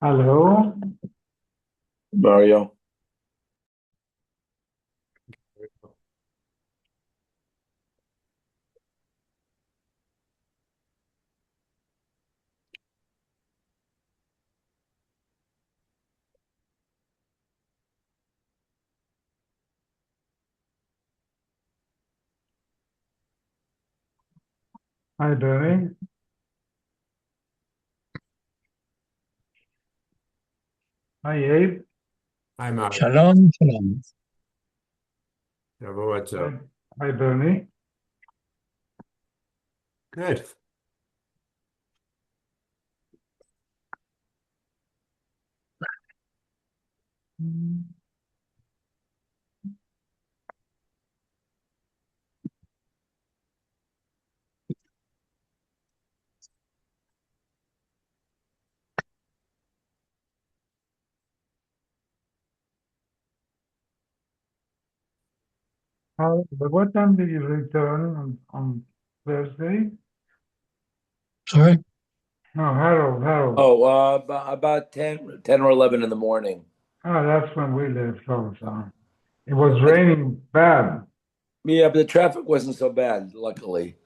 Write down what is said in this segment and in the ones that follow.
Hello. Mario. Hi, Bernie. Hi, Abe. Hi, Mario. Shalom, shalom. What's up? Hi, Bernie. Good. But what time did you return on Thursday? Sorry? No, Harold. Oh, about 10 or 11 in the morning. Oh, that's when we left also. It was raining bad. Yeah, but the traffic wasn't so bad, luckily.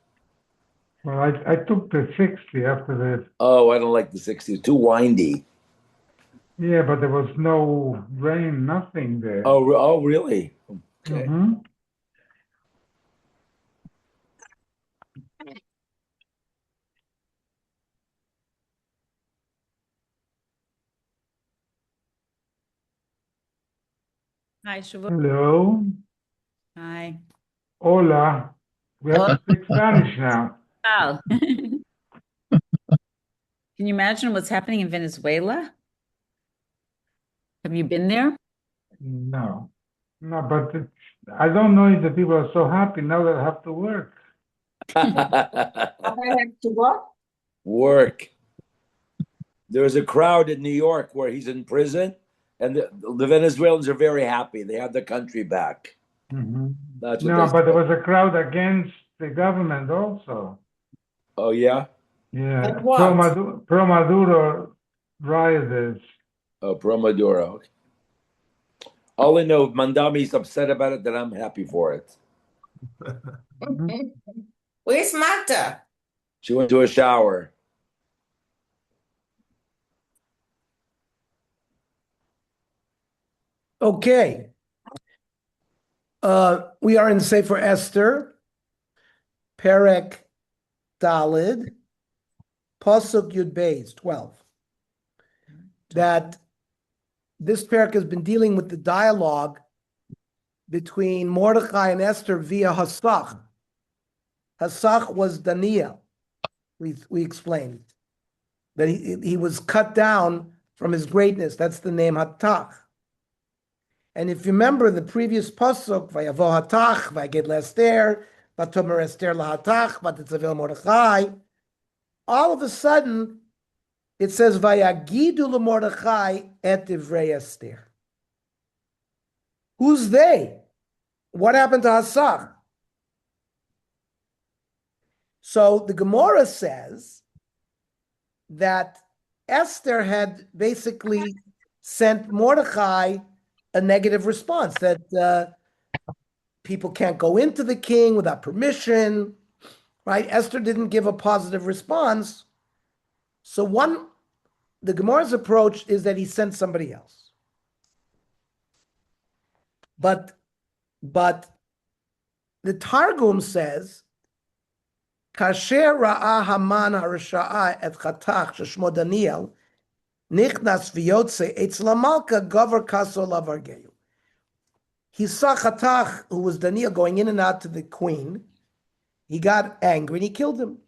Well, I took the 60 after that. Oh, I don't like the 60. Too windy. Yeah, but there was no rain, nothing there. Oh, really? Okay. Mm-hmm. Hi, Shiur. Hello. Hi. Hola. We have to speak Spanish now. Wow. Can you imagine what's happening in Venezuela? Have you been there? No. No, but I don't know if the people are so happy now that I have to work. I have to what? Work. There was a crowd in New York where he's in prison, and the Venezuelans are very happy. They have the country back. Mm-hmm. That's what No, they but there said. was a crowd against the government also. Oh, yeah? Yeah, Like what? pro Maduro rioters. Oh, pro Maduro. All I know, Mandami's upset about it, that I'm happy for it. Where's Magda? She went to a shower. Okay. We are in Sefer Esther, Perek Dalid, Pasuk Yud Beis 12. That this Perek has been dealing with the dialogue between Mordechai and Esther via Hasach. Hasach was Daniel. We explained that he was cut down from his greatness. That's the name Hatach. And if you remember the previous pasuk, Vayavo Hatach, Vayaged Esther, Vatomer Esther lahatach, Vatitzavel Mordechai, all of a sudden it says Vayagidu Mordechai et Divrei Esther. Who's they? What happened to Hasach? So the Gemara says that Esther had basically sent Mordechai a negative response that people can't go into the king without permission, right? Esther didn't give a positive response. So the Gemara's approach is that he sent somebody else. But the Targum says, Kasher ra'a Haman harasha'a et chatach sheshmo Daniel nichnas v'yotze etz lamalka gavar kaso lavargeyu. He saw Chatach, who was Daniel, going in and out to the queen. He got angry and he killed him.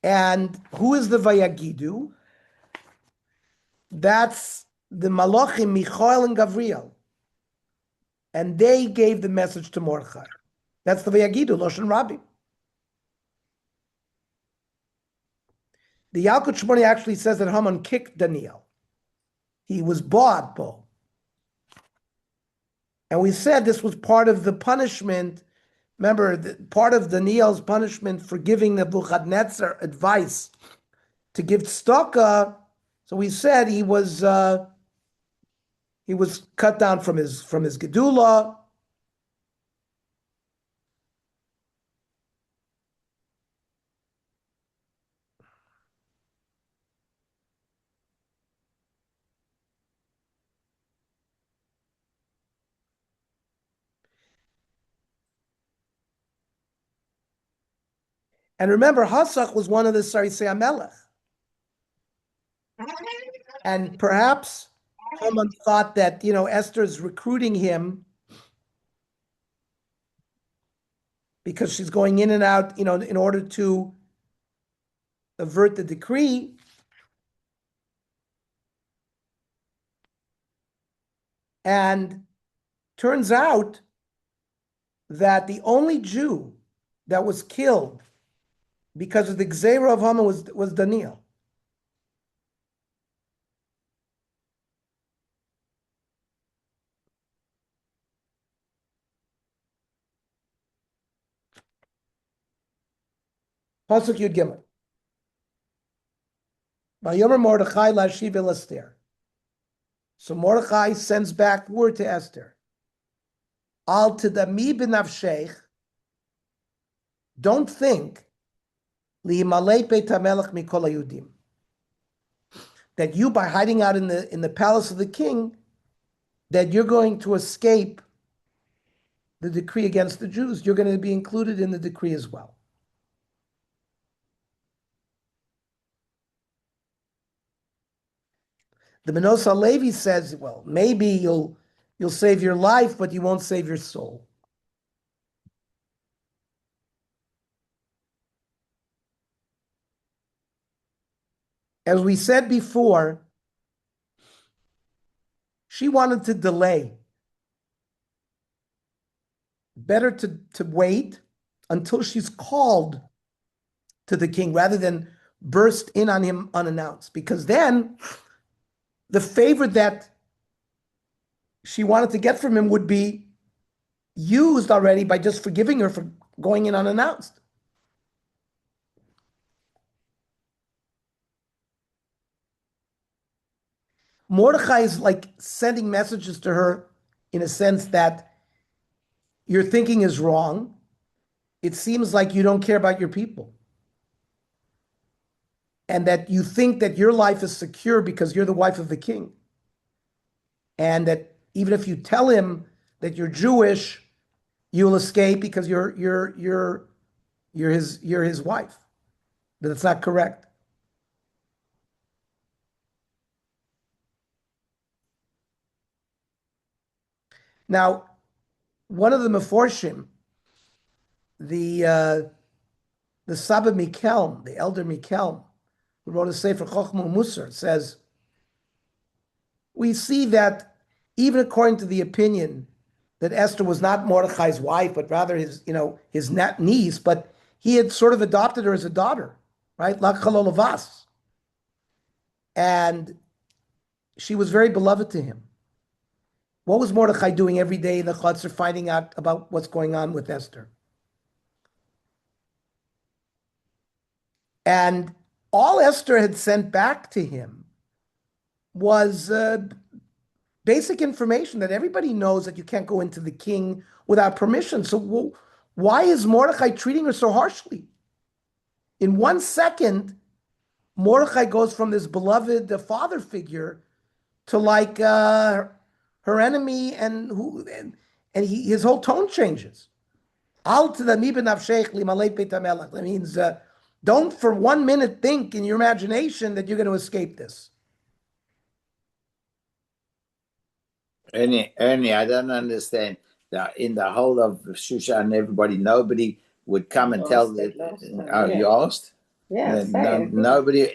And who is the Vayagidu? That's the Malachim, Michael and Gavriel. And they gave the message to Mordechai. That's the Vayagidu, Loshen Rabbi. The Yalkut Shmoni actually says that Haman kicked Daniel. He was bought, Bo. And we said this was part of the punishment. Remember, part of Daniel's punishment for giving Nebuchadnezzar advice to give tzedakah. So we said he was cut down from his gedula. And remember, Hasach was one of the Sarisei HaMelech. And perhaps Haman thought that, Esther's recruiting him because she's going in and out, in order to avert the decree. And turns out that the only Jew that was killed because of the Gzeira of Haman was Daniel. Pasuk Yud Gimel. Vayomer Mordechai lashiv el Esther. So Mordechai sends back word to Esther. Al tedami b'nafshech. Don't think lihimalei beit hamelech mikol hayudim. That you, by hiding out in the palace of the king, that you're going to escape the decree against the Jews. You're going to be included in the decree as well. The Menos HaLevi says, well, maybe you'll save your life, but you won't save your soul. As we said before, she wanted to delay. Better to wait until she's called to the king rather than burst in on him unannounced, because then the favor that she wanted to get from him would be used already by just forgiving her for going in unannounced. Mordechai is like sending messages to her in a sense that your thinking is wrong. It seems like you don't care about your people. And that you think that your life is secure because you're the wife of the king. And that even if you tell him that you're Jewish, you'll escape because you're his wife. That it's not correct. Now, one of the Meforshim, the Saba Mikelm, the elder Mikelm, who wrote a Sefer Chochmah Musar, says, we see that even according to the opinion that Esther was not Mordechai's wife, but rather his niece, but he had sort of adopted her as a daughter, right? Lak Chalol Avas. And she was very beloved to him. What was Mordechai doing every day in the Chutzner, finding out about what's going on with Esther? And all Esther had sent back to him was basic information that everybody knows that you can't go into the king without permission. So why is Mordechai treating her so harshly? In 1 second, Mordechai goes from this beloved father figure to like her enemy, and his whole tone changes. That means don't for 1 minute think in your imagination that you're going to escape this. Ernie, I don't understand. In the whole of Shushan, nobody would come and tell that. You asked? Yeah, nobody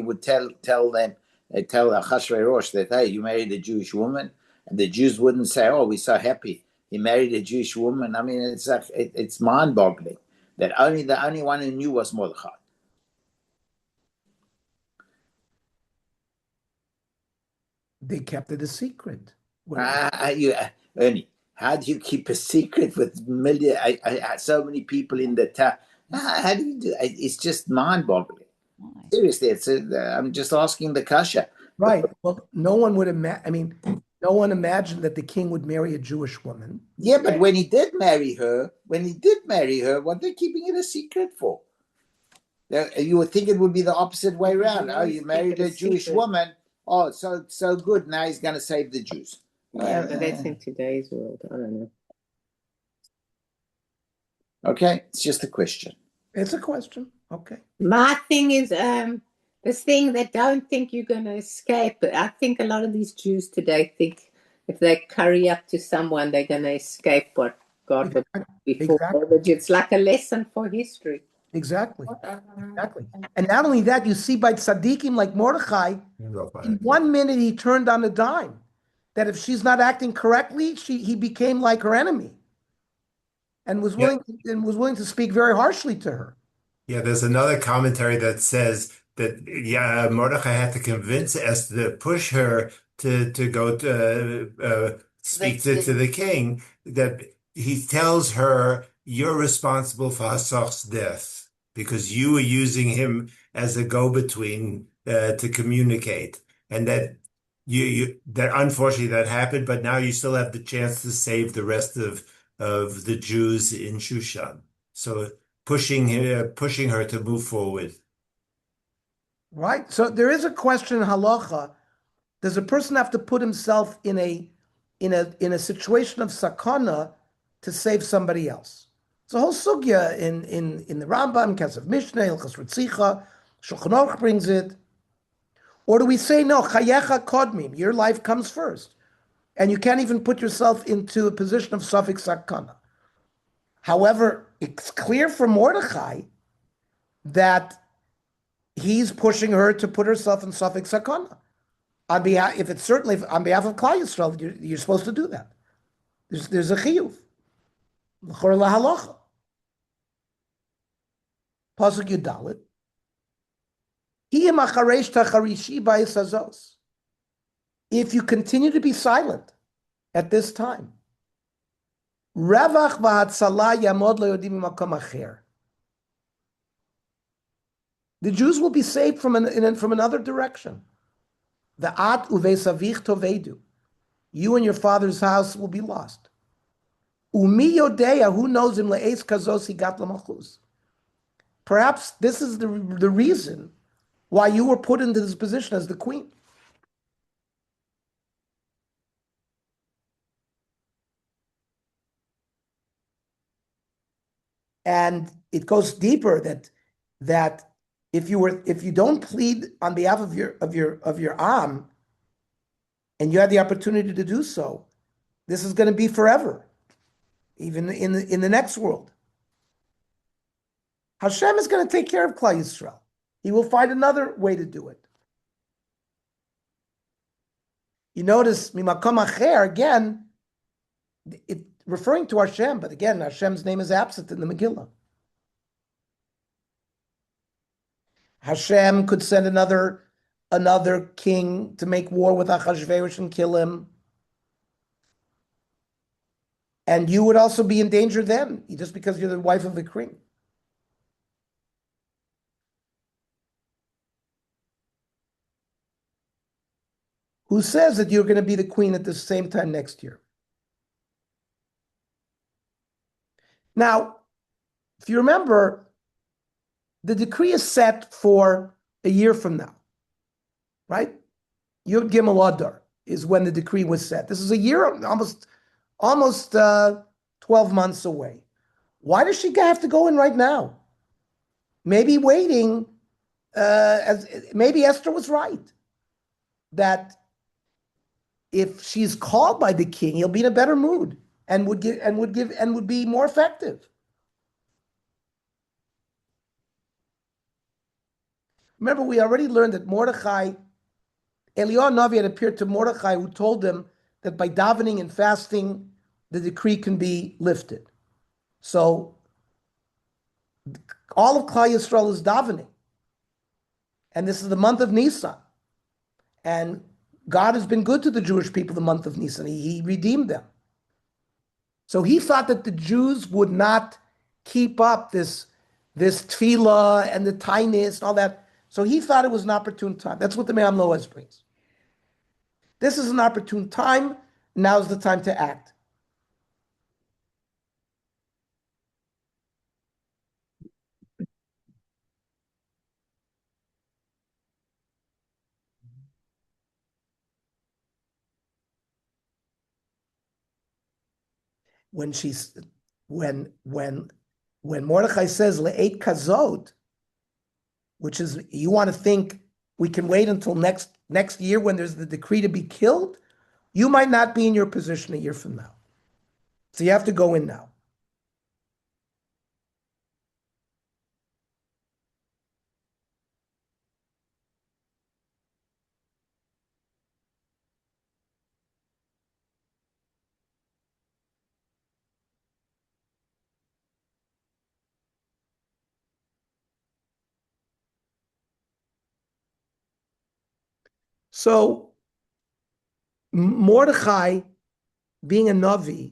would tell them. They tell Achashverosh that, hey, you married a Jewish woman, and the Jews wouldn't say, oh, we're so happy he married a Jewish woman. I mean, it's mind-boggling that the only one who knew was Mordechai. They kept it a secret. Ernie, how do you keep a secret with so many people in the town? How do you do it? It's just mind-boggling. Why? Seriously, I'm just asking the kasha. Right. Well, no one would imagine, no one imagined that the king would marry a Jewish woman. Yeah, but when he did marry her, what are they keeping it a secret for? You would think it would be the opposite way around. Oh, you married a Jewish woman. Oh, so good. Now he's going to save the Jews. Yeah, but that's in today's world. I don't know. Okay, it's just a question. It's a question. Okay. My thing is this thing that don't think you're going to escape. I think a lot of these Jews today think if they curry up to someone, they're going to escape what God would before. Exactly. It's like a lesson for history. Exactly. Exactly. And not only that, you see by tzaddikim like Mordechai, in 1 minute he turned on a dime. That if she's not acting correctly, he became like her enemy, and was willing to speak very harshly to her. Yeah, there's another commentary that says that Mordechai had to convince Esther to push her to go to speak to the king. That he tells her, "You're responsible for Hassach's death because you were using him as a go-between to communicate, and that that unfortunately that happened. But now you still have the chance to save the rest of the Jews in Shushan." So pushing her to move forward. Right. So there is a question in halacha: does a person have to put himself in a situation of sakana to save somebody else? It's a whole sugya in the Rambam, Kesef Mishneh, Hilchos Ritzicha, Shulchan Aruch brings it. Or do we say no? Chayecha kodmim, your life comes first, and you can't even put yourself into a position of suffix sakana. However, it's clear from Mordechai that he's pushing her to put herself in suffix sakana. On behalf, on behalf of Klal Yisrael, you're supposed to do that. There's a chiyuv. L'chor lahalacha. Pasuk Yudalit. If you continue to be silent at this time, Revach v'hatzala yamod le'yodim makom acher. The Jews will be saved from another direction. The at uvesavich tovedu. You and your father's house will be lost. Umi yodeya, who knows him le'es kazos higat l'malchus. Perhaps this is the reason why you were put into this position as the queen. And it goes deeper that if you don't plead on behalf of your Am, and you had the opportunity to do so, this is going to be forever, even in the next world. Hashem is going to take care of Klal Yisrael. He will find another way to do it. You notice mimakom acher again, it referring to Hashem, but again, Hashem's name is absent in the Megillah. Hashem could send another king to make war with Achashverosh and kill him. And you would also be in danger then, just because you're the wife of the king. Who says that you're going to be the queen at the same time next year? Now, if you remember, the decree is set for a year from now, right? Yud Gimel Adar is when the decree was set. This is a year, almost 12 months away. Why does she have to go in right now? Maybe waiting, maybe Esther was right, that if she's called by the king, he'll be in a better mood and would be more effective. Remember, we already learned that Mordechai, Eliyahu Navi had appeared to Mordechai, who told him that by davening and fasting, the decree can be lifted. So all of Klal Yisrael is davening, and this is the month of Nisan, and God has been good to the Jewish people the month of Nisan. He redeemed them. So he thought that the Jews would not keep up this tefillah and the tainus and all that So he thought it was an opportune time. That's what the Me'am Loez brings. This is an opportune time. Now's the time to act. When Mordechai says le'et kazod, which is you want to think we can wait until next year when there's the decree to be killed, you might not be in your position a year from now. So you have to go in now. So Mordechai, being a Navi,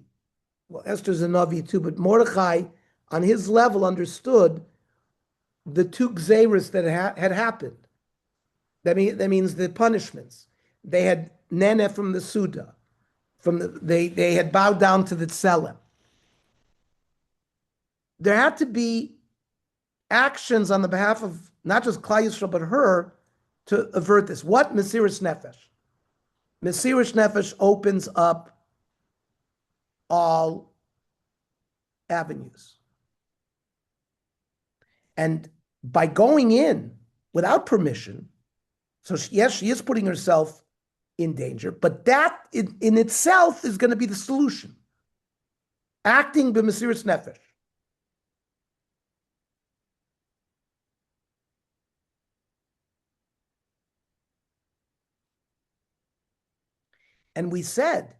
well, Esther's a Navi too, but Mordechai, on his level, understood the two gzeiros that had happened. That means the punishments. They had nene from the Suda, they had bowed down to the Tselem. There had to be actions on the behalf of not just Klal Yisrael but her to avert this. What Mesiras Nefesh? Mesiras Nefesh opens up all avenues. And by going in without permission, so yes, she is putting herself in danger, but that in itself is going to be the solution. Acting b'mesiras nefesh. And we said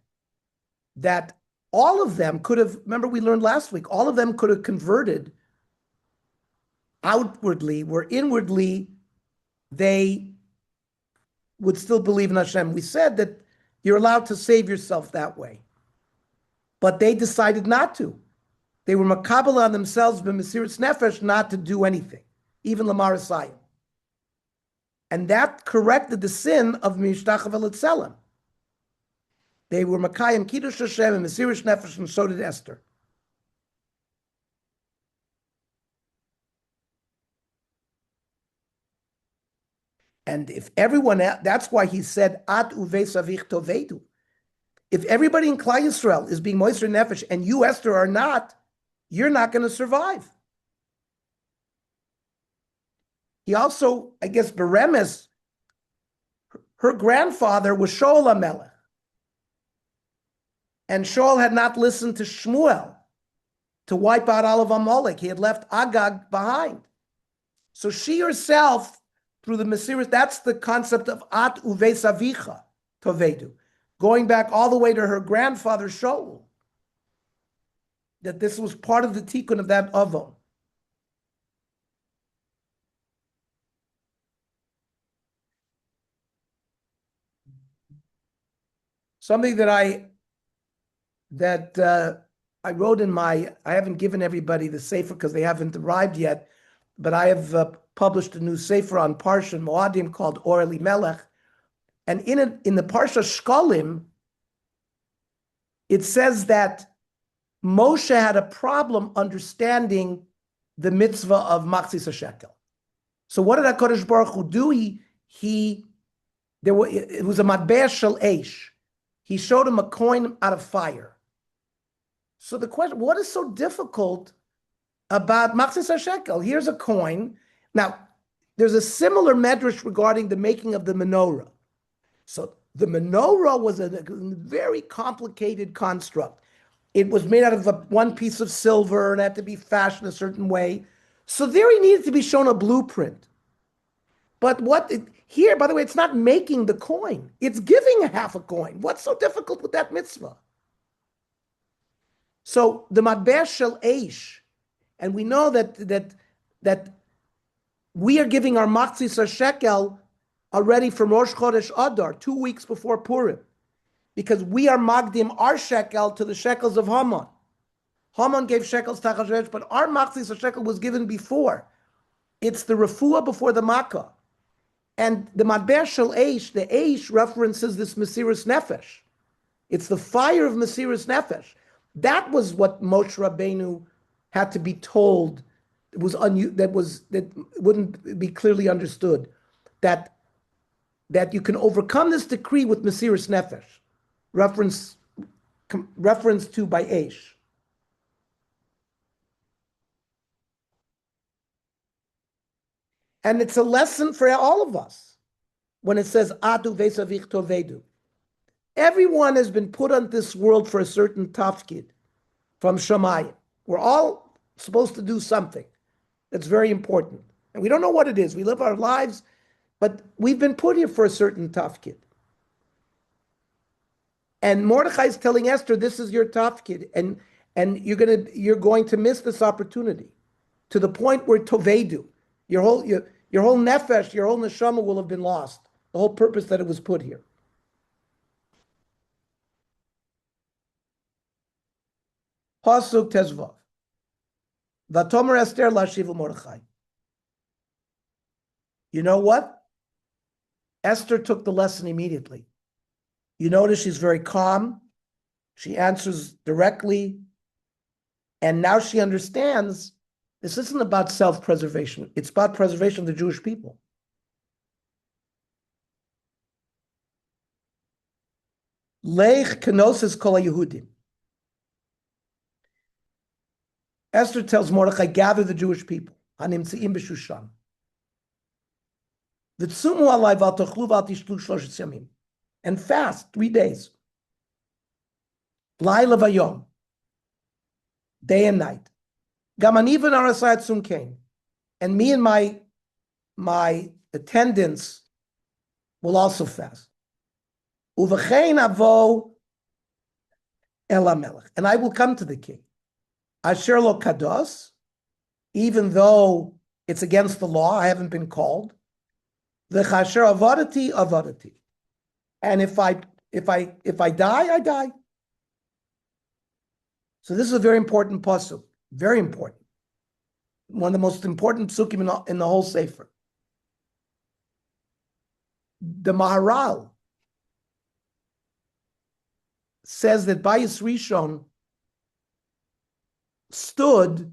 that all of them could have, remember we learned last week, all of them could have converted outwardly, where inwardly they would still believe in Hashem. We said that you're allowed to save yourself that way. But they decided not to. They were makabel on themselves, b'mesiras nefesh, not to do anything, even lamar asayim. And that corrected the sin of mishtachah v'letzelem. They were makayim kiddush Hashem and mesiras nefesh, and so did Esther. And if everyone, that's why he said, at uvesavich tovedu. If everybody in Klal Yisrael is being moiser nefesh and you, Esther, are not, you're not going to survive. He also, I guess, beremes, her grandfather was Shaul HaMelech. And Shaul had not listened to Shmuel to wipe out all of Amalek. He had left Agag behind. So she herself, through the Mesiras, that's the concept of at uvesavicha tovedu, going back all the way to her grandfather Shaul, that this was part of the tikkun of that avon. Something that I wrote in my, I haven't given everybody the sefer because they haven't arrived yet, but I have published a new sefer on Parsha Moadim called Or Elimelech, and in the Parsha Shkolim, it says that Moshe had a problem understanding the mitzvah of Machzis HaShekel. So what did HaKadosh Baruch Hu do? It was a matbeh shel eish. He showed him a coin out of fire. So the question, what is so difficult about Machzis HaShekel? Here's a coin. Now, there's a similar medrash regarding the making of the menorah. So the menorah was a very complicated construct. It was made out of one piece of silver and had to be fashioned a certain way. So there he needed to be shown a blueprint. But here, by the way, it's not making the coin. It's giving a half a coin. What's so difficult with that mitzvah? So the matbeh shel eish, and we know that we are giving our Machzis HaShekel already from Rosh Chodesh Adar, 2 weeks before Purim, because we are magdim our shekel to the shekels of Haman. Haman gave shekels to Achashverosh, but our Machzis HaShekel was given before. It's the refuah before the makkah. And the Matber Shel Eish, the Eish references this Mesiras Nefesh. It's the fire of Mesiras Nefesh. That was what Moshe Rabbeinu had to be told. That wouldn't be clearly understood. That you can overcome this decree with Mesiras Nefesh. Reference to by Eish. And it's a lesson for all of us when it says, Adu vesavich tovedu. Everyone has been put on this world for a certain tafkid from Shamayim. We're all supposed to do something that's very important. And we don't know what it is. We live our lives, but we've been put here for a certain tafkid. And Mordechai is telling Esther, this is your tafkid, and you're going to miss this opportunity to the point where tovedu, your whole nefesh, your whole neshama will have been lost. The whole purpose that it was put here. Pasuk Tezvav. Vatomer Esther lashivu Mordechai. You know what? Esther took the lesson immediately. You notice she's very calm. She answers directly. And now she understands this isn't about self-preservation. It's about preservation of the Jewish people. Leich kenosis kol Yehudim. Esther tells Mordechai, gather the Jewish people. Hanimtzeim b'Shushan. V'tzumu alai v'al v'al tishlu shloshet yamim. And fast 3 days. Laila v'yom. Day and night. Gamaniv and Arasai soon came. And me and my attendants will also fast. Uvechein avo el HaMelech. And I will come to the king. Asher lo kados, even though it's against the law, I haven't been called. The chasher avadati. And if I die, I die. So this is a very important pasuk, very important. One of the most important psukim in the whole Sefer. The Maharal says that Bayis Rishon stood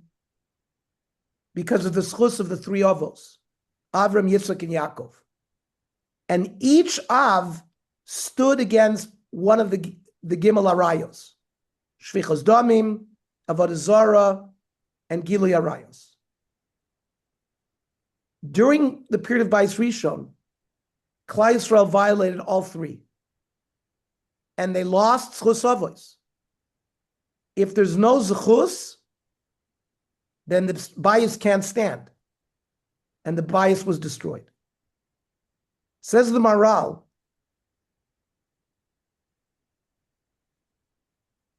because of the schus of the three avos, Avram, Yitzchak, and Yaakov. And each Av stood against one of the Gimel Arayos, Shvichos Damim, Avodah Zarah, and Gilui Arayos. During the period of Bayis Rishon, Klal Yisrael violated all three. And they lost schus avos. If there's no zechus, then the bias can't stand. And the bias was destroyed. Says the Maharal,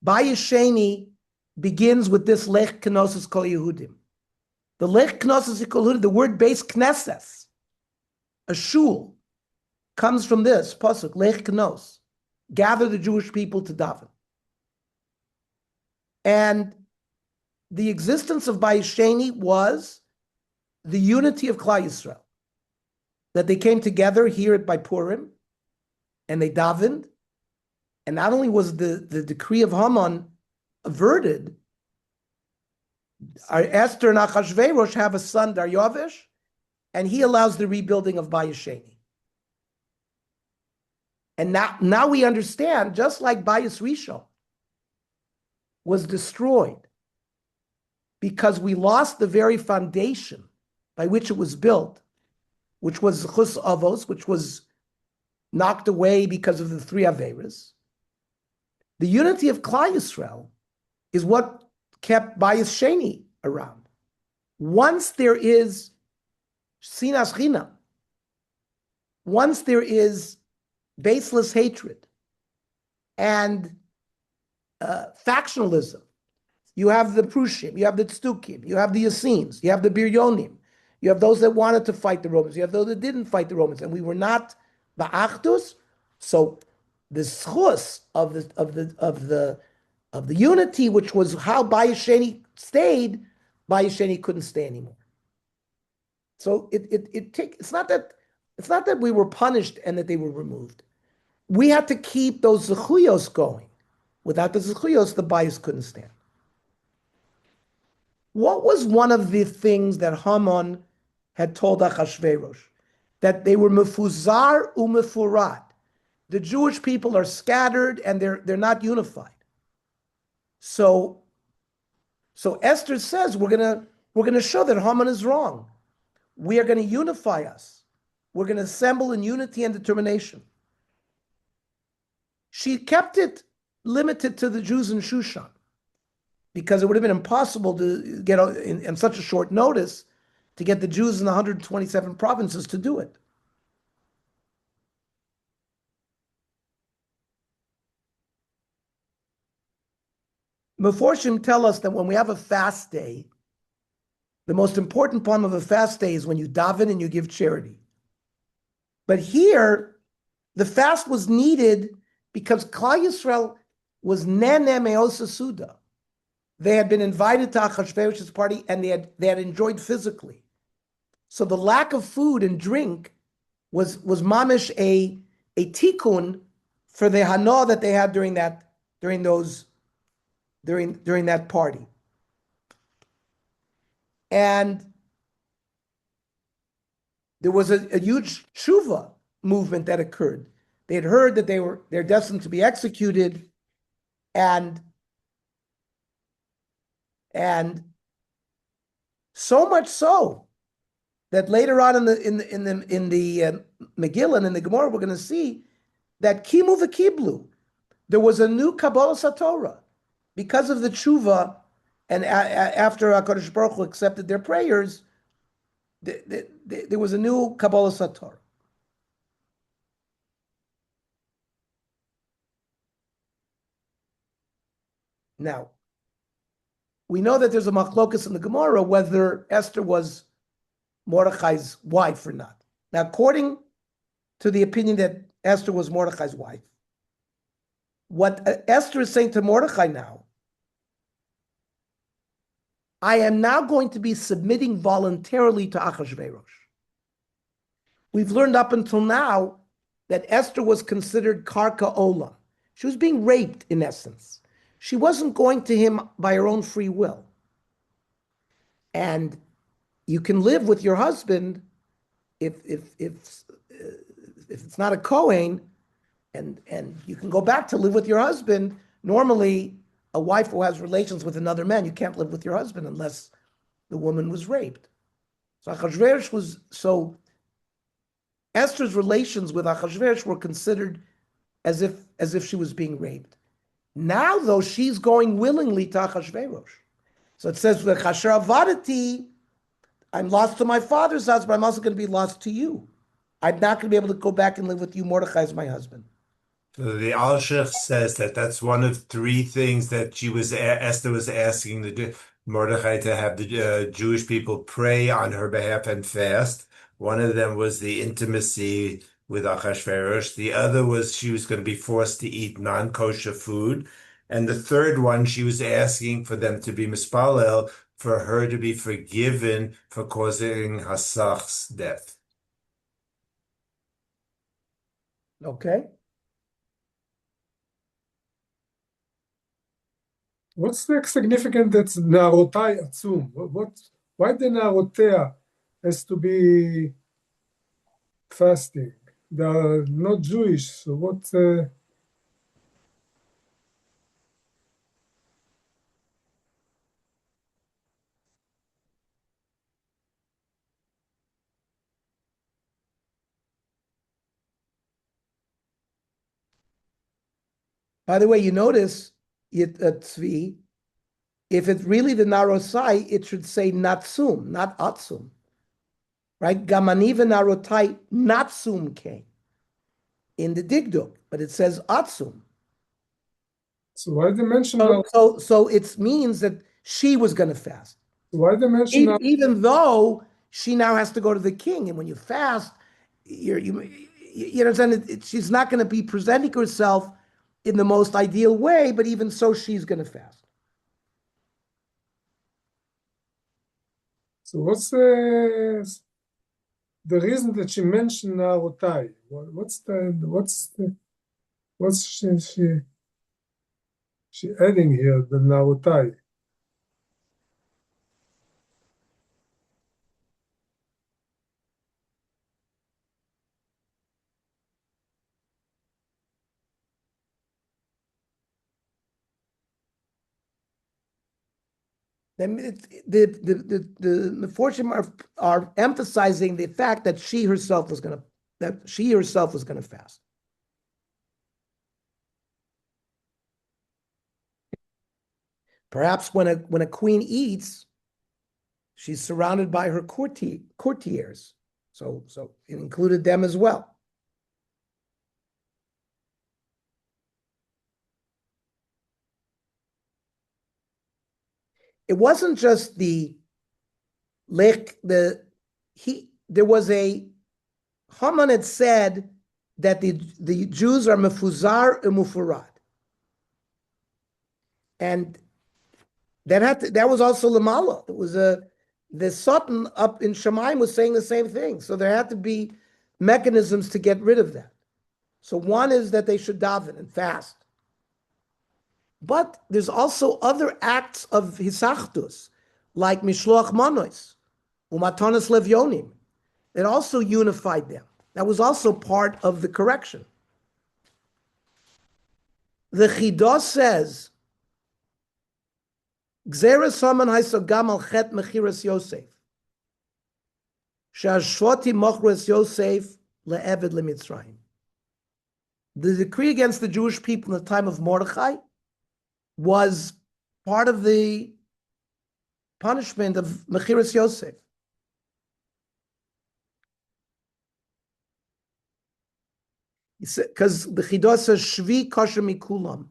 Bias Sheni begins with this Lech Kenosis Kol Yehudim. The Lech Kenosis Kol Yehudim, the word base Knesses, a shul, comes from this, Pasuk, Lech Kenos, gather the Jewish people to daven. And the existence of Bayis Sheni was the unity of Klal Yisrael. That they came together here at Purim, and they davened, and not only was the decree of Haman averted, Esther and Achashverosh have a son, Daryavish, and he allows the rebuilding of Bayis Sheni. And now we understand, just like Bayis Rishon was destroyed, because we lost the very foundation by which it was built, which was Chus Avos, which was knocked away because of the three Averas. The unity of Klal Yisrael is what kept Bayis Sheni around. Once there is Sinas Chinam, once there is baseless hatred and factionalism, you have the Prushim, you have the Tzdukim, you have the Essenes, you have the Biryonim, you have those that wanted to fight the Romans, you have those that didn't fight the Romans, and we were not ba'achdus. So the schus of the unity, which was how Bayis Sheni stayed, Bayis Sheni couldn't stay anymore. So it's not that It's not that we were punished and that they were removed. We had to keep those zechuyos going. Without the zechuyos, the bias couldn't stand. What was one of the things that Haman had told Achashverosh? That they were mefuzar umefurat. The Jewish people are scattered and they're not unified. So Esther says we're gonna show that Haman is wrong. We are going to unify us. We're going to assemble in unity and determination. She kept it limited to the Jews in Shushan because it would have been impossible to get in such a short notice to get the Jews in the 127 provinces to do it. Meforshim tell us that when we have a fast day, the most important part of a fast day is when you daven and you give charity. But here, the fast was needed because Klal Yisrael was nene me'osa suda. They had been invited to Achashverosh's party and they had enjoyed physically. So the lack of food and drink was mamish a tikkun for the hana that they had during that party. And there was a huge tshuva movement that occurred. They had heard that they're destined to be executed, and so much so that later on in the Megillah and in the Gemara we're going to see that kimu v'kiblu, there was a new Kabbalah Satorah because of the tshuva, and after HaKadosh Baruch Hu accepted their prayers, there was a new Kabbalah Satorah. Now, we know that there's a machlokus in the Gemara whether Esther was Mordechai's wife or not. Now, according to the opinion that Esther was Mordechai's wife, what Esther is saying to Mordechai now, I am now going to be submitting voluntarily to Achashverosh. We've learned up until now that Esther was considered karka olam. She was being raped, in essence. She wasn't going to him by her own free will. And you can live with your husband if it's not a Kohen, and you can go back to live with your husband. Normally, a wife who has relations with another man, you can't live with your husband unless the woman was raped. So Esther's relations with Achashverosh were considered as if she was being raped. Now, though, she's going willingly to Achashverosh. So it says, "V'chasher avadati," I'm lost to my father's house, but I'm also going to be lost to you. I'm not going to be able to go back and live with you, Mordechai, as my husband. So the Alshich says that that's one of three things that Esther was asking Mordechai to have the Jewish people pray on her behalf and fast. One of them was the intimacy with Achashverosh. The other was she was going to be forced to eat non-kosher food. And the third one, she was asking for them to be mispalel, for her to be forgiven for causing Hasach's death. Okay. What's the significance that's Narotai Atzum? Why the Narotea has to be fasting? They are not Jewish, so what? By the way, you notice, Tzvi, if it's really the Narosai, it should say Natsum, not Atsum. Right? Gamani v'Narotai Natsum came in the Digduk, but it says Atsum. So why they mention So it means that she was going to fast. why they mention Even though she now has to go to the king, and when you fast, you understand, she's not going to be presenting herself in the most ideal way, but even so, she's going to fast. So what's the the reason that she mentioned Narutai? What's she adding here, the Narutai? The Meforshim are emphasizing the fact that she herself was going to fast. Perhaps when a queen eats, she's surrounded by her courtiers, so it included them as well. It wasn't just there was a Haman had said that the Jews are mefuzar and mufurad, and that was also lamala. It was the Sultan up in Shemaim was saying the same thing. So there had to be mechanisms to get rid of that. So one is that they should daven and fast. But there's also other acts of hisachdus, like mishloach manos, umatanas levyonim. It also unified them. That was also part of the correction. The Chidah says, Gzeres Haman haisogam al chet mechiras Yosef, she'ashvoti mochres Yosef le'eved le'Mitzrayim. The decree against the Jewish people in the time of Mordechai was part of the punishment of Mechiras Yosef. Because the Chidah says, Shvi kosher mikulam.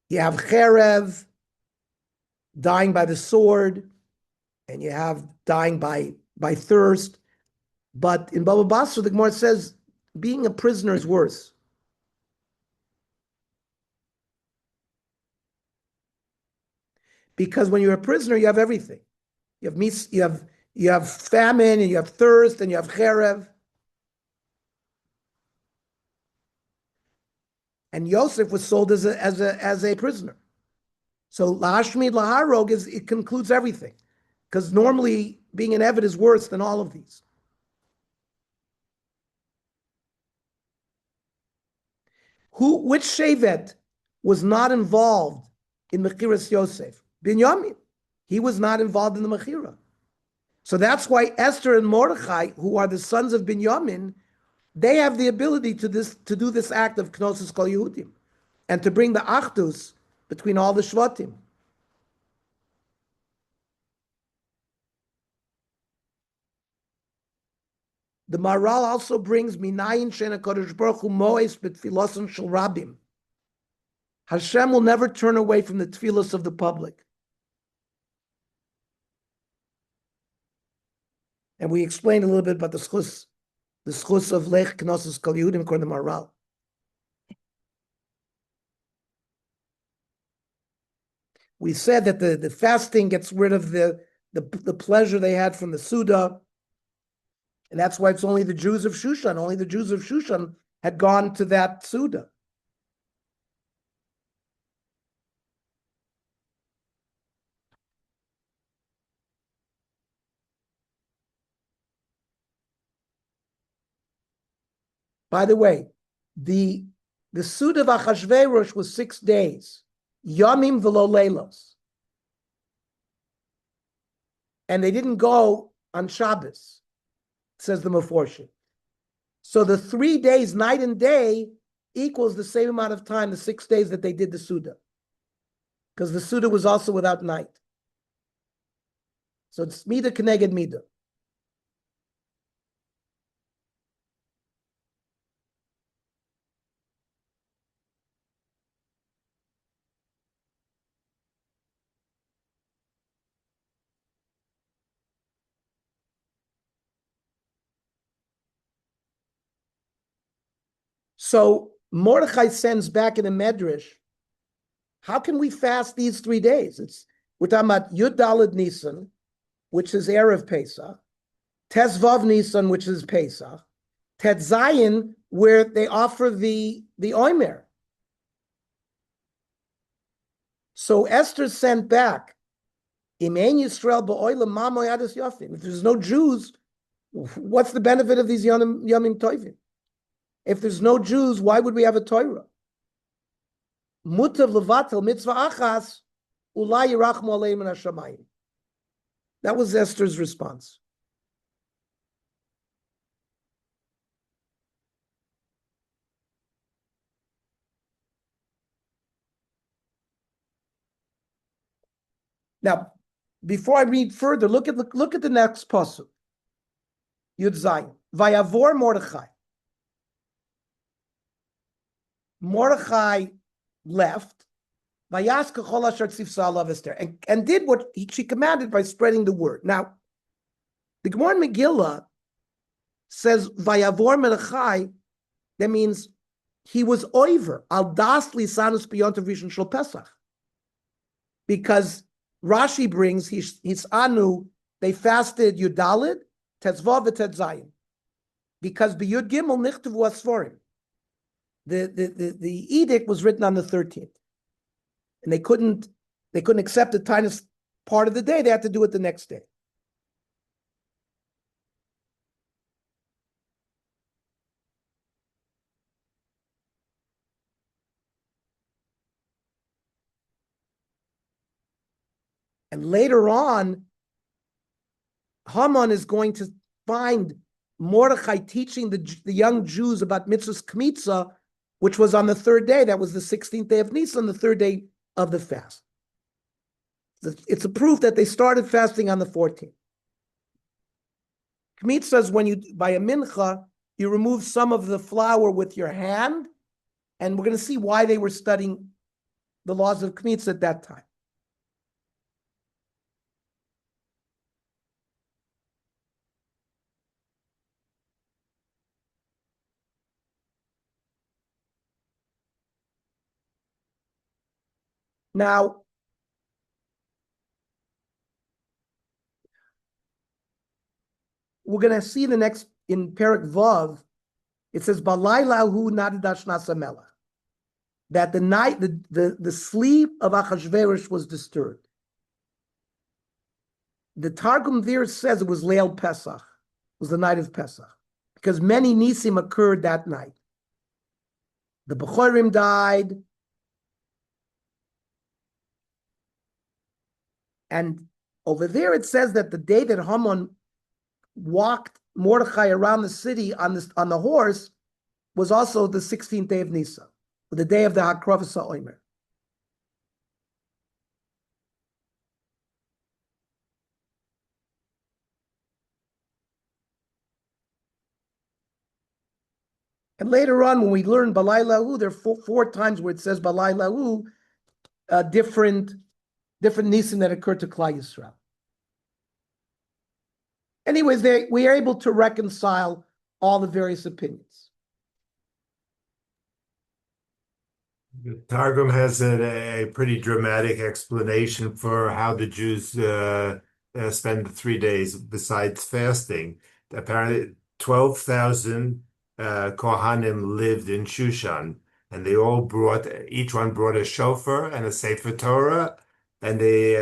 You have Cherev, dying by the sword, and you have dying by thirst. But in Baba Basra, the Gemara says, being a prisoner is worse. Because when you're a prisoner, you have everything. You have famine, and you have thirst, and you have cherev. And Yosef was sold as a prisoner. So lahashmid laharog it concludes everything, because normally being an eved is worse than all of these. Which shevet was not involved in Mechiras Yosef? Binyamin. He was not involved in the Mechira. So that's why Esther and Mordechai, who are the sons of Binyamin, they have the ability to do this act of Knossos Kol Yehudim, and to bring the Achdus between all the Shvatim. The Maral also brings Minayin Shena Kodesh Baruch Hu Moes B'Tfilosan Shel Rabim. Hashem will never turn away from the tefillos of the public. And we explained a little bit about the schus of Lech Knossos Kol Yehudim according to Maral. We said that the fasting gets rid of the pleasure they had from the Suda, and that's why it's only the Jews of Shushan. Only the Jews of Shushan had gone to that Suda. By the way, the Suda of Achashverosh was 6 days. Yomim v'lo leilos. And they didn't go on Shabbos, says the Meforshim. So the 3 days, night and day, equals the same amount of time, the 6 days that they did the Suda. Because the Suda was also without night. So it's Mida Keneged Mida. So Mordechai sends back in the Medrash, how can we fast these 3 days? We're talking about Yud Daled Nisan, which is Erev Pesach, Tes Vav Nisan, which is Pesach. Tet Zayin, where they offer the Omer. So Esther sent back, Im ein Yisrael ba'olam ma moyadas yafim. If there's no Jews, what's the benefit of these Yomim Tovim? If there's no Jews, why would we have a Torah? Mutav levatel mitzvah achas, ulai yirachmu aleim min hashamayim. That was Esther's response. Now, before I read further, look at the next pasuk. Yud Zayin. Vayavor Mordechai. Mordechai left. Vayaska chol asher tzivsa alav Esther, and did what she commanded by spreading the word. Now, the Gemara in Megillah says Vayavor Mordechai. That means he was over al das lisanus beyond rishon shel Pesach, because Rashi brings his anu. They fasted Yudalid, Tetzvav, Tet Zayin, because b'Yud Gimel nichtavu asforim. The edict was written on the 13th, and they couldn't accept the tiniest part of the day. They had to do it the next day. And later on, Haman is going to find Mordechai teaching the young Jews about mitzvahs kmitza, which was on the third day. That was the 16th day of Nisan, the third day of the fast. It's a proof that they started fasting on the 14th. Kmitza is when you, by a mincha, you remove some of the flour with your hand, and we're going to see why they were studying the laws of kmitza at that time. Now, we're going to see the next, in Perek Vav, it says, Balaylahu nadidash nasamela, that the night, the sleep of Achashverosh was disturbed. The Targum there says it was Leil Pesach, it was the night of Pesach, because many Nisim occurred that night. The Bechorim died, and over there it says that the day that Haman walked Mordechai around the city on the horse was also the 16th day of Nisan, the day of the Hakrovas HaOmer. And later on, when we learn Balai Lahu, there are four times where it says Balai Lahu, different Nisan that occurred to Klal Yisrael. Anyways, we are able to reconcile all the various opinions. The Targum has a pretty dramatic explanation for how the Jews spend the 3 days besides fasting. Apparently, 12,000 Kohanim lived in Shushan, and they all each one brought a shofar and a Sefer Torah, and they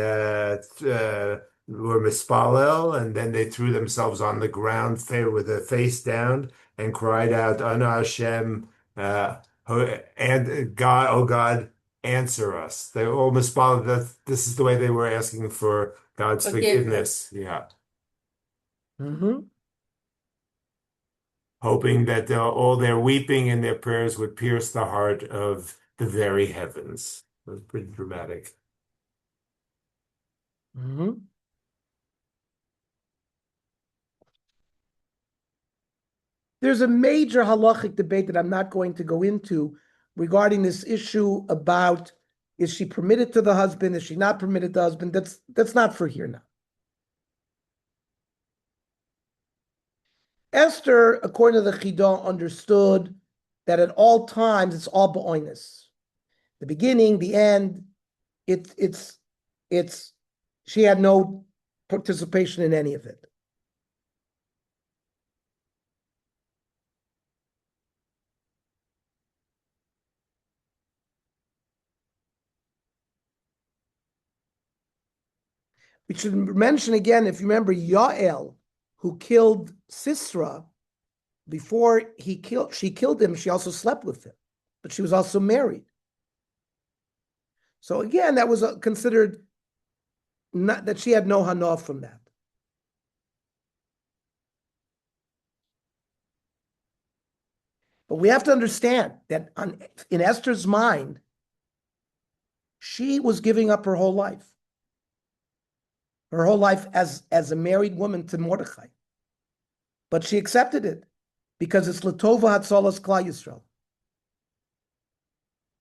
were mispalel, and then they threw themselves on the ground with their face down and cried out, Ana Hashem, and God, oh God, answer us. They were all mispalel. This is the way they were asking for God's forgiveness. Yeah. Mm-hmm. Hoping that all their weeping and their prayers would pierce the heart of the very heavens. It was pretty dramatic. Mm-hmm. There's a major halachic debate that I'm not going to go into regarding this issue about, is she permitted to the husband? Is she not permitted to the husband? That's not for here now. Esther, according to the Chidon, understood that at all times it's all ba'oinus. The beginning, the end, she had no participation in any of it. We should mention again, if you remember, Yael, who killed Sisera, before she killed him, she also slept with him, but she was also married. So again, that was considered not that she had no hana from that. But we have to understand that in Esther's mind, she was giving up her whole life as a married woman to Mordechai. But she accepted it because it's Latova Hatzalas Klal Yisrael.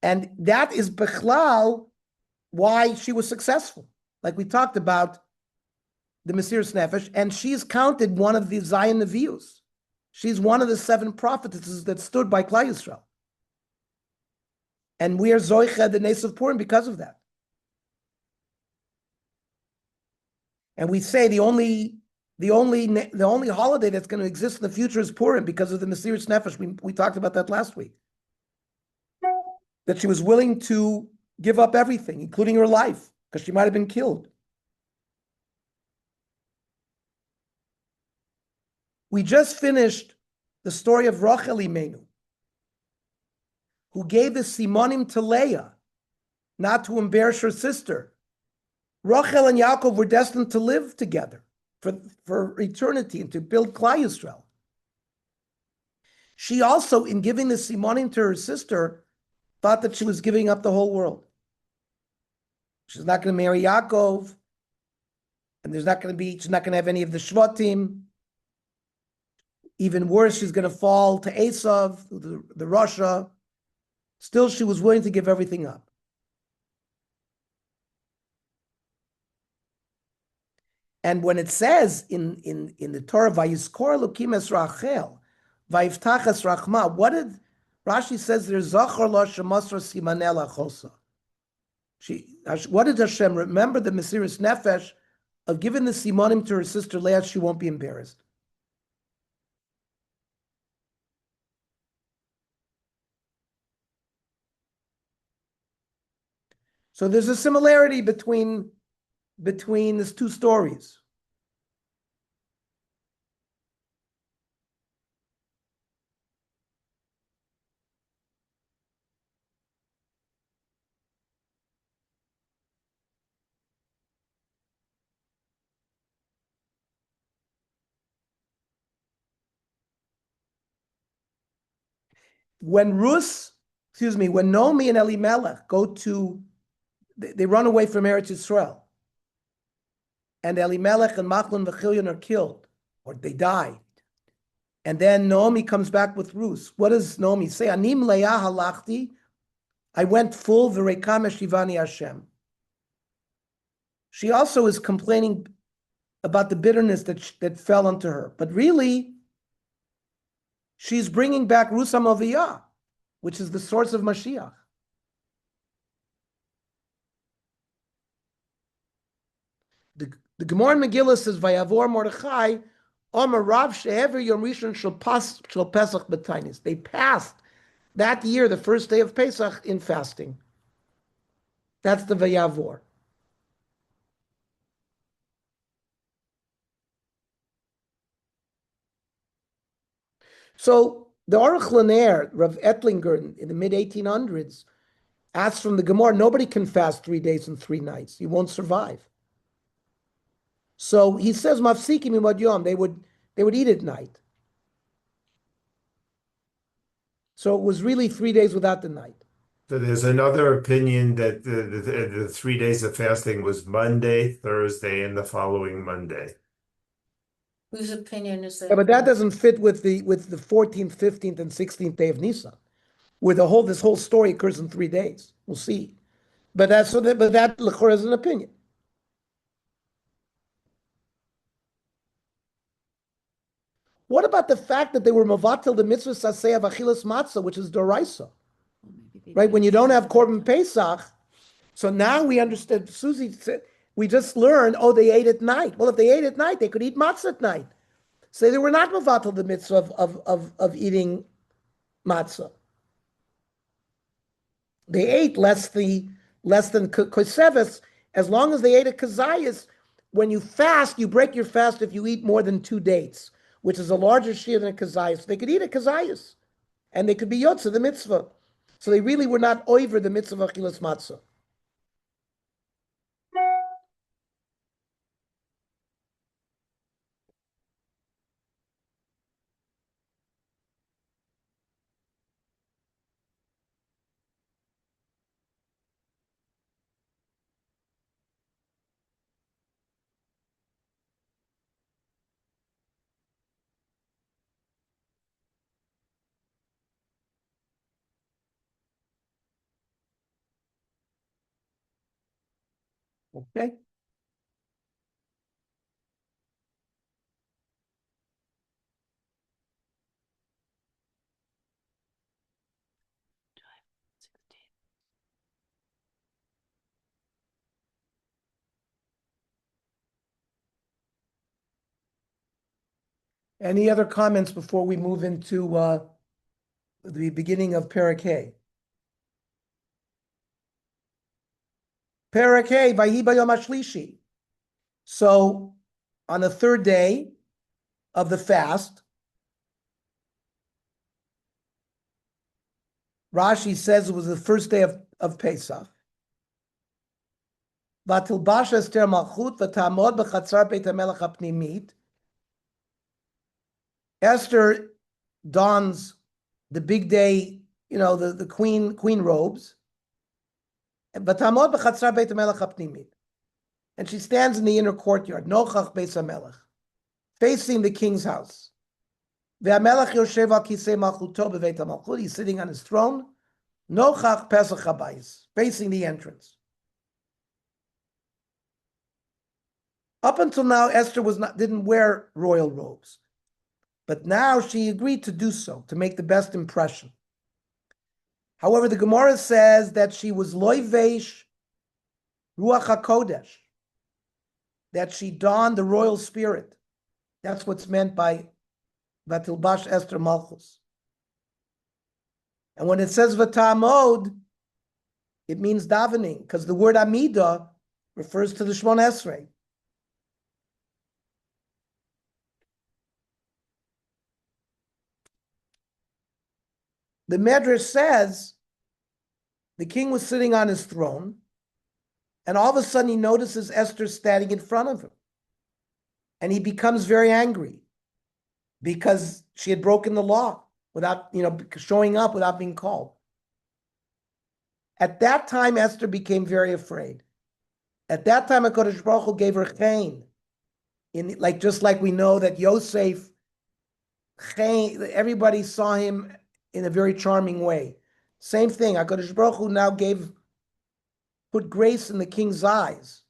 And that is Bechlal why she was successful. Like we talked about the Mesiras Nefesh, and she's counted one of the Zion Nevius. She's one of the 7 prophetesses that stood by Klal Yisrael. And we are Zoicha, the Nes of Purim, because of that. And we say the only holiday that's going to exist in the future is Purim because of the Mesiras Nefesh. We talked about that last week. That she was willing to give up everything, including her life, because she might have been killed. We just finished the story of Rachel Imenu, who gave the simonim to Leah, not to embarrass her sister. Rachel and Yaakov were destined to live together for eternity and to build Klal Yisrael. She also, in giving the simonim to her sister, thought that she was giving up the whole world. She's not going to marry Yaakov, and she's not going to have any of the Shvatim. Even worse, she's going to fall to Esav, the Russia. Still, she was willing to give everything up. And when it says in the Torah, Vayiskor Elokim es Rachel, Vayiftach es Rachma, what did Rashi says there's Zachor lo shemasra simanela chosa. What did Hashem remember the Mesiras Nefesh of giving the simonim to her sister Leah? She won't be embarrassed. So there's a similarity between these 2 stories. When Naomi and Elimelech they run away from Eretz Yisrael, and Elimelech and Machlon V'Chilyon are killed, or they die. And then Naomi comes back with Ruth. What does Naomi say? Anim leah halachti, I went full v'rekam eshivani Hashem. She also is complaining about the bitterness that fell onto her. But really, she's bringing back Ruth HaMoviyah, which is the source of Mashiach. The Gemara in Megillah says, "Vayavor Mordechai, Omer Rav she'ever Yom Rishon shel Pesach b'tainis." They passed that year, the first day of Pesach, in fasting. That's the Vayavor. So the Aruch LaNer, Rav Ettlinger, in the mid-1800s, asked from the Gemara, nobody can fast 3 days and 3 nights. You won't survive. So he says, "Mafsikim imad yom." They would eat at night. So it was really 3 days without the night. So there's another opinion that the 3 days of fasting was Monday, Thursday, and the following Monday. Whose opinion is that? Yeah, but that doesn't fit with the 14th, 15th, and 16th day of Nisan, where this whole story occurs in 3 days. We'll see. But that l'chor is an opinion. What about the fact that they were mavatil the mitzvah saseh of achilas matzah, which is doraisa? Right? When you don't have Korban Pesach, so now we understand. Susie said, we just learned, they ate at night. Well, if they ate at night, they could eat matzah at night. So they were not mavatil the mitzvah of eating matzah. They ate less than koseves, as long as they ate a kazayas. when you fast, you break your fast if you eat more than 2 dates, which is a larger shiur than a kazayas. They could eat a kazayas, and they could be yotze the mitzvah. So they really were not over the mitzvah of achilas matzah. Okay. Any other comments before we move into the beginning of Perek Hey? Perek Hey, Vayi bayom hashlishi. So on the 3rd day of the fast, Rashi says it was the 1st day of Pesach. Vatilbash Esther malchut v'tamod b'chatzar beit hamelech hapnimit. Esther dons the big day, the queen robes. V'tamod b'chatzar beit hamelech hapnimit. And she stands in the inner courtyard, nochach beis hamelech, facing the king's house. Ve'hamelech yoshev al kisei malchuto b'veit hamalchut. He's sitting on his throne. Nochach Pesach habayis, facing the entrance. Up until now, Esther didn't wear royal robes, but now she agreed to do so to make the best impression. However, the Gemara says that she was loivesh ruach hakodesh, that she donned the royal spirit. That's what's meant by vatilbash Esther malchus. And when it says v'tamod, it means davening, because the word amida refers to the Shmon Esrei. The Medrash says the king was sitting on his throne, and all of a sudden he notices Esther standing in front of him. And he becomes very angry because she had broken the law without, showing up without being called. At that time, Esther became very afraid. At that time, HaKadosh Baruch Hu gave her chen. Just like we know that Yosef, everybody saw him in a very charming way. Same thing, HaKadosh Baruch Hu now put grace in the king's eyes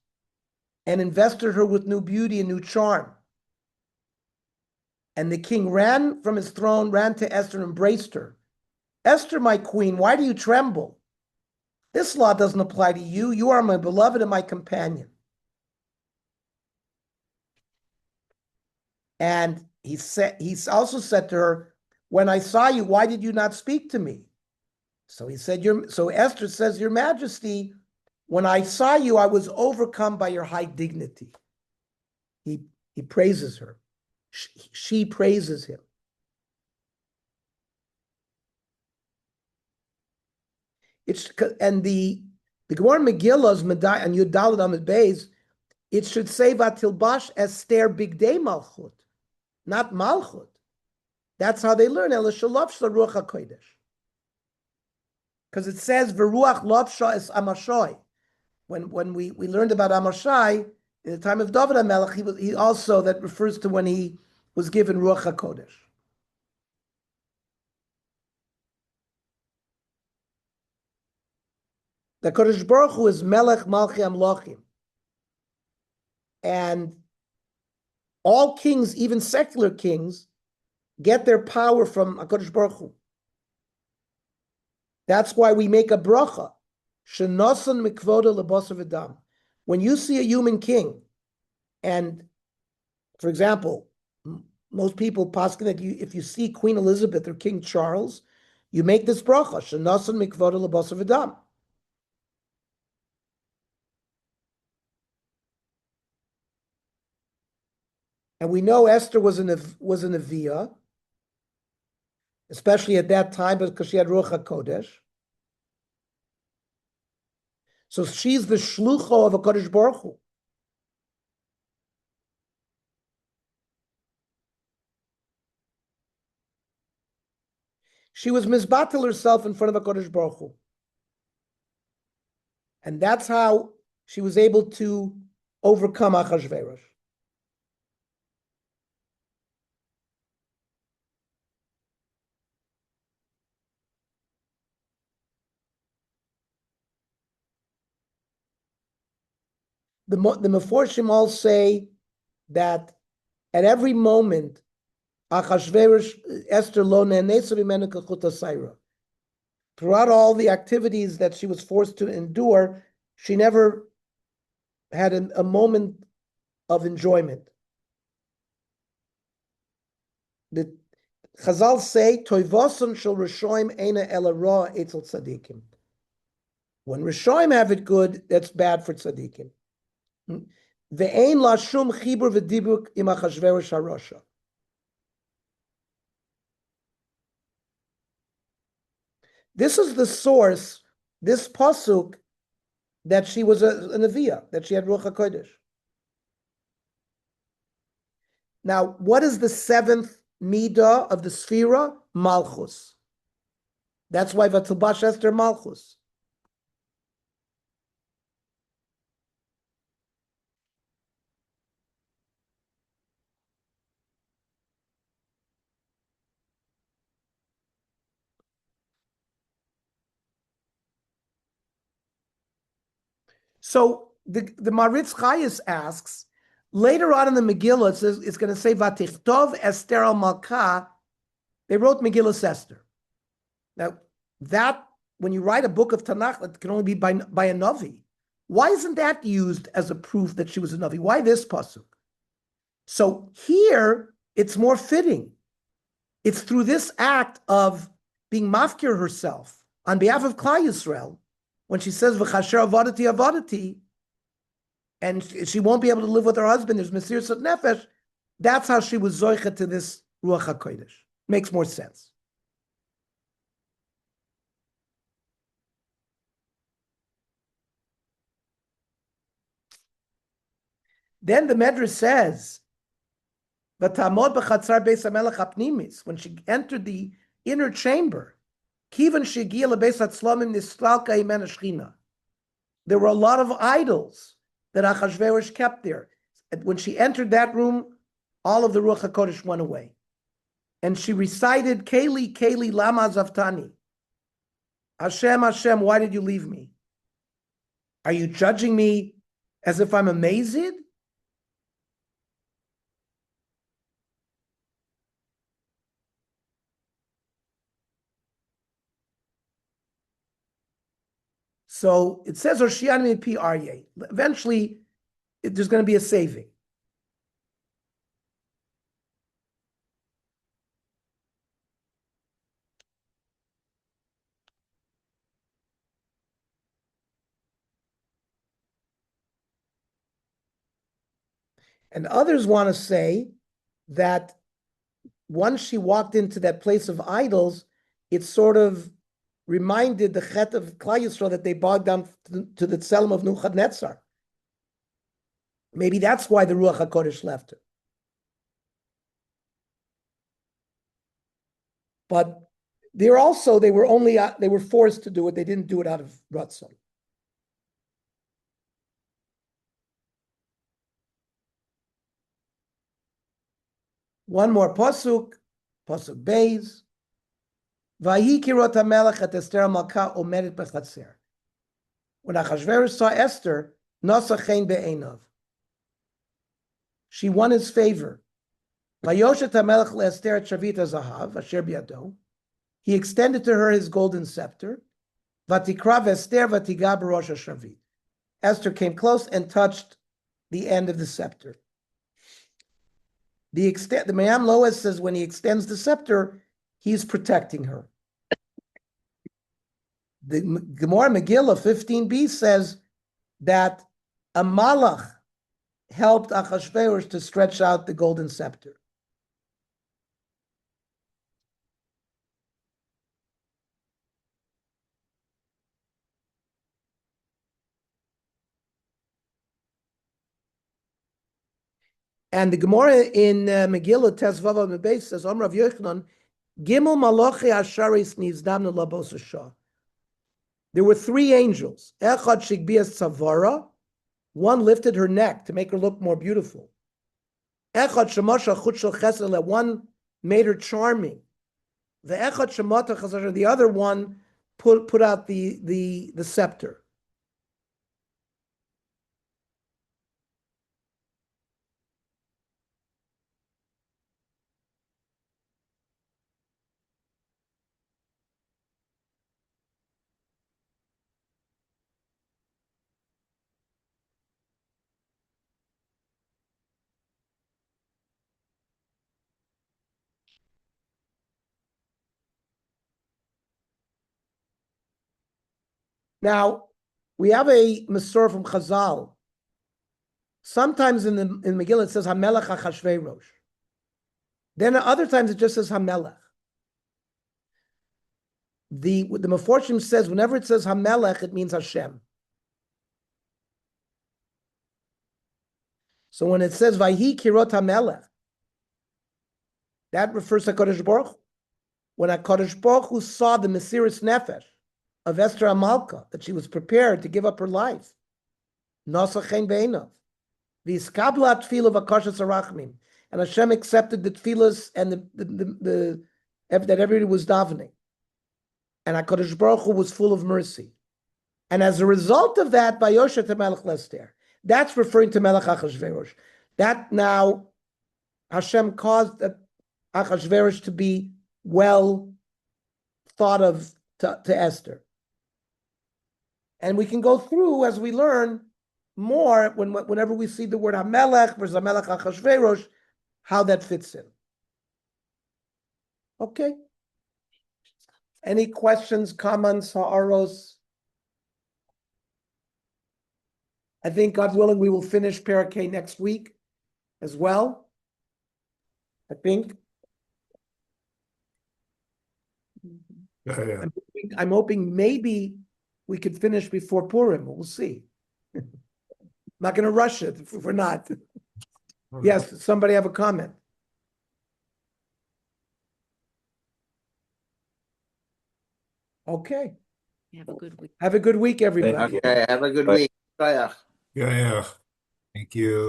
and invested her with new beauty and new charm. And the king ran from his throne, ran to Esther, and embraced her. Esther, my queen, why do you tremble? This law doesn't apply to you. You are my beloved and my companion. And he also said to her, when I saw you, why did you not speak to me? So Esther says, Your Majesty, when I saw you, I was overcome by your high dignity. He praises her. She praises him. And the Gemara Megillah's Medai and Yudalad Amid Beis, it should say Vatilbash Esther Bigdei Malchut, not Malchut. That's how they learn. Because it says Veruach Lopsha is Amashoi. When we learned about Amashai in the time of David HaMelech, he also, that refers to when he was given Ruach HaKodesh. The Kodesh Baruch Hu is Melech Malchi Amlochim. And all kings, even secular kings, get their power from HaKadosh Baruch Hu. That's why we make a bracha. Shenosan mikvoda lebosar v'dam. When you see a human king, and for example, most people paskin that if you see Queen Elizabeth or King Charles, you make this bracha. Shenosan mikvoda lebosar v'dam. And we know Esther was a Neviah, especially at that time because she had Ruach HaKodesh. So she's the shlucho of a Kodesh Baruch Hu. She was mizbatel herself in front of a Kodesh Baruch Hu. And that's how she was able to overcome Achashverosh. The Meforshim all say that at every moment, Achashverosh, Esther lo ne'nesa b'menu k'chut ha'sayra. Throughout all the activities that she was forced to endure, she never had a moment of enjoyment. The Chazal say, Toivoson shel Rishoim eina ela ra etzel tzadikim. When Rishoim have it good, that's bad for tzadikim. Ve'ein la shum chibur v'dibuk im Achashverosh harosha. This is the source, this Pasuk, that she was a Neviah, that she had Ruach HaKodesh. Now, what is the seventh midah of the Sphira? Malchus. That's why Vatulbash Esther Malchus. So the Maritz Chayes asks, later on in the Megillah, it says, it's going to say, Vatichtov Esther al Malka. They wrote Megillah Esther. Now, that, when you write a book of Tanakh, it can only be by a Navi. Why isn't that used as a proof that she was a Navi? Why this Pasuk? So here, it's more fitting. It's through this act of being mafkir herself on behalf of Klal Yisrael, when she says, V'chasher avadati avadati, and she won't be able to live with her husband, there's Mesir Sot Nefesh, that's how she was zoicha to this Ruach HaKodesh. Makes more sense. Then the Medrash says, V'tamod b'chatzar beis hamelech hapnimis, when she entered the inner chamber, kivan shegia lebeis hatzlomim nistalka imena shchina. There were a lot of idols that Achashverosh kept there. And when she entered that room, all of the Ruach HaKodesh went away. And she recited, Keli, Keli, lama zavtani. Hashem, Hashem, why did you leave me? Are you judging me as if I'm amazed? So it says, Oshiani Pi Aryeh. Eventually, there's going to be a saving. And others want to say that once she walked into that place of idols, it sort of reminded the Chet of Klal Yisrael that they bowed down to the Tselem of Nebuchadnezzar. Maybe that's why the Ruach HaKodesh left her. But they were forced to do it. They didn't do it out of Ratzon. One more pasuk, pasuk Beis. Vayi kirot hamelech et Esther malka omedet bechatzer. When Achashverosh saw Esther, nasa chen be'einav. She won his favor. Vayoshet hamelech leEsther et shavit hazahav asher biado. He extended to her his golden scepter. Vatikra v'Esther vatiga b'rosh hashavit. Esther came close and touched the end of the scepter. The Mayam Lois says when he extends the scepter, he's protecting her. The Gemara Megillah 15b says that a malach helped Achashverosh to stretch out the golden scepter. And the Gemara in Megillah Tezvav Mebeis says, Om Rav Yochanan, Gimel Malochi Asharis Nizdamnu Labos Shah. There were three angels. Echad Shigbias Tzavara, one lifted her neck to make her look more beautiful. Echad Shemasha Chutshel Chesed, one made her charming. The Echad Shemata Chazar, the other one put out the scepter. Now, we have a Masor from Chazal. Sometimes in Megillah it says Hamelech HaChashverosh. Then at other times it just says Hamelech. The Meforshim says whenever it says Hamelech, it means Hashem. So when it says Vayhi Kirot Hamelech, that refers to HaKadosh Baruch Hu. When HaKadosh Baruch Hu saw the Mesiris Nefesh of Esther Amalka, that she was prepared to give up her life, Nasa Chen Be'enav, V'Iskabla Tefillah V'Akashas Arachmim, and Hashem accepted the tefillas and the that everybody was davening, and HaKadosh Baruch Hu was full of mercy, and as a result of that, Bayoshet HaMelech Lester, that's referring to Melech Achashverosh. That now Hashem caused Achashverosh to be well thought of to Esther. And we can go through as we learn more whenever we see the word Hamelech versus Hamelech Achashverosh, how that fits in. Okay. Any questions, comments, ha'aros? I think, God willing, we will finish Parakeh next week as well. I think. Yeah. I'm hoping maybe we could finish before Purim. We'll see. I'm not going to rush it if we're not. Yes, somebody have a comment? Okay. Have a good week. Have a good week, everybody. Okay, have a good week. Bye. Yeah. Thank you.